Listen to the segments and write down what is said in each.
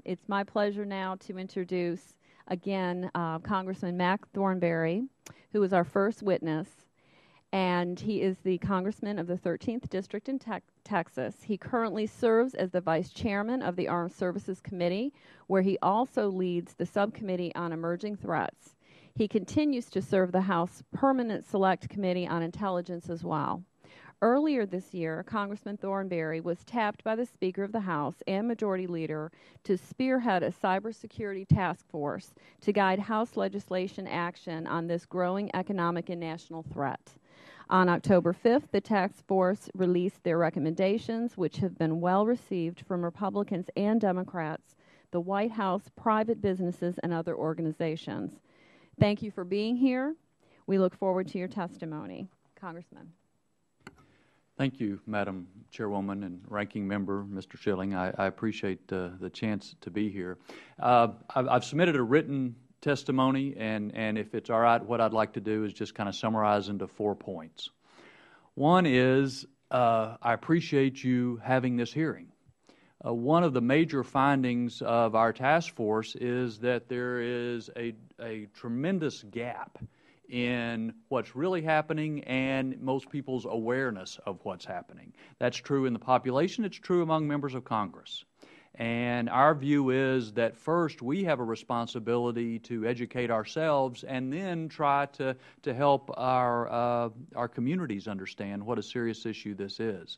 It's my pleasure now to introduce again Congressman Mac Thornberry, who is our first witness, and he is the Congressman of the 13th District in Texas. He currently serves as the Vice Chairman of the Armed Services Committee, where he also leads the Subcommittee on Emerging Threats. He continues to serve the House Permanent Select Committee on Intelligence as well. Earlier this year, Congressman Thornberry was tapped by the Speaker of the House and Majority Leader to spearhead a cybersecurity task force to guide House legislation action on this growing economic and national threat. On October 5th, the task force released their recommendations, which have been well received from Republicans and Democrats, the White House, private businesses, and other organizations. Thank you for being here. We look forward to your testimony. Congressman. Thank you, Madam Chairwoman and Ranking Member, Mr. Schilling. I appreciate the chance to be here. I've submitted a written testimony, and if it's all right, what I'd like to do is just kind of summarize into 4 points. One is I appreciate you having this hearing. One of the major findings of our task force is that there is a tremendous gap in what's really happening and most people's awareness of what's happening. That's true in the population. It's true among members of Congress. And our view is that first we have a responsibility to educate ourselves and then try to help our communities understand what a serious issue this is.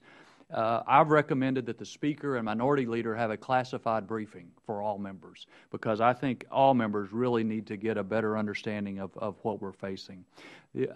I've recommended that the Speaker and Minority Leader have a classified briefing for all members because I think all members really need to get a better understanding of what we're facing.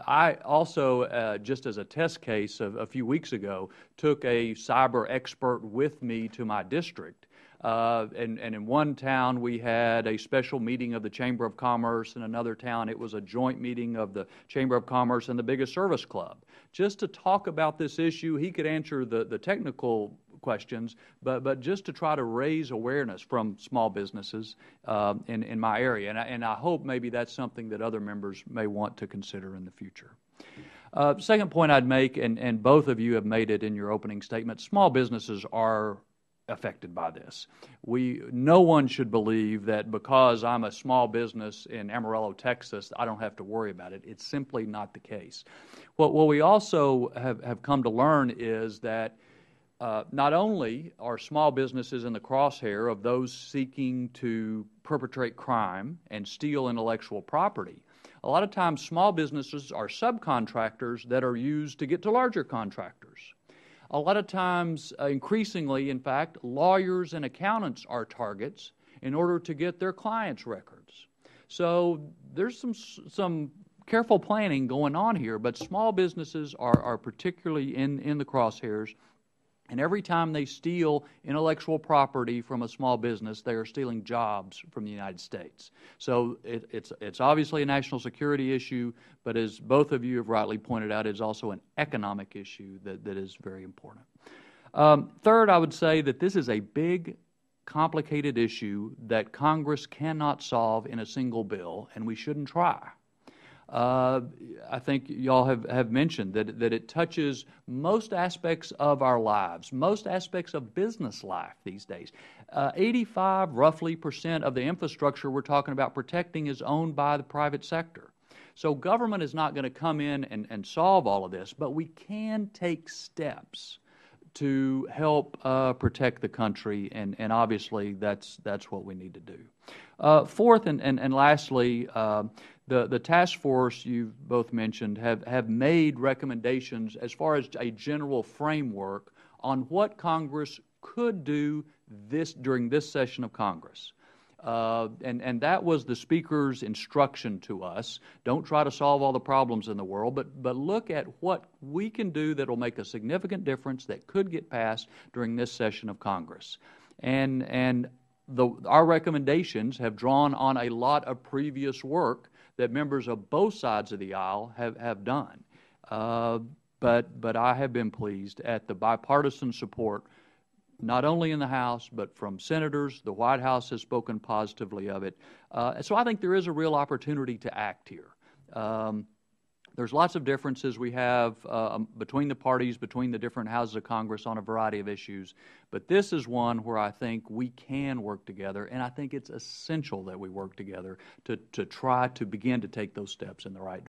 I also, just as a test case a few weeks ago, took a cyber expert with me to my district. And in one town we had a special meeting of the Chamber of Commerce. In another town it was a joint meeting of the Chamber of Commerce and the biggest service club. Just to talk about this issue, he could answer the technical questions, but just to try to raise awareness from small businesses in my area. And I hope maybe that's something that other members may want to consider in the future. Second point I'd make, and both of you have made it in your opening statement, small businesses are affected by this. No one should believe that because I'm a small business in Amarillo, Texas, I don't have to worry about it. It's simply not the case. What we also have come to learn is that not only are small businesses in the crosshair of those seeking to perpetrate crime and steal intellectual property, a lot of times small businesses are subcontractors that are used to get to larger contractors. A lot of times, increasingly, in fact, lawyers and accountants are targets in order to get their clients' records. So there's some careful planning going on here, but small businesses are particularly in the crosshairs. And every time they steal intellectual property from a small business, they are stealing jobs from the United States. So it's obviously a national security issue, but as both of you have rightly pointed out, it's also an economic issue that is very important. Third, I would say that this is a big, complicated issue that Congress cannot solve in a single bill, and we shouldn't try. I think y'all have mentioned that it touches most aspects of our lives, most aspects of business life these days. 85% roughly of the infrastructure we're talking about protecting is owned by the private sector. So government is not going to come in and solve all of this, but we can take steps to help protect the country, and obviously that's what we need to do. Fourth and lastly, the task force you've both mentioned have made recommendations as far as a general framework on what Congress could do during this session of Congress. And that was the Speaker's instruction to us. Don't try to solve all the problems in the world, but look at what we can do that will make a significant difference that could get passed during this session of Congress. And our recommendations have drawn on a lot of previous work that members of both sides of the aisle have done. But I have been pleased at the bipartisan support, not only in the House, but from senators. The White House has spoken positively of it. So I think there is a real opportunity to act here. The There's lots of differences we have between the parties, between the different houses of Congress on a variety of issues, but this is one where I think we can work together, and I think it's essential that we work together to try to begin to take those steps in the right direction.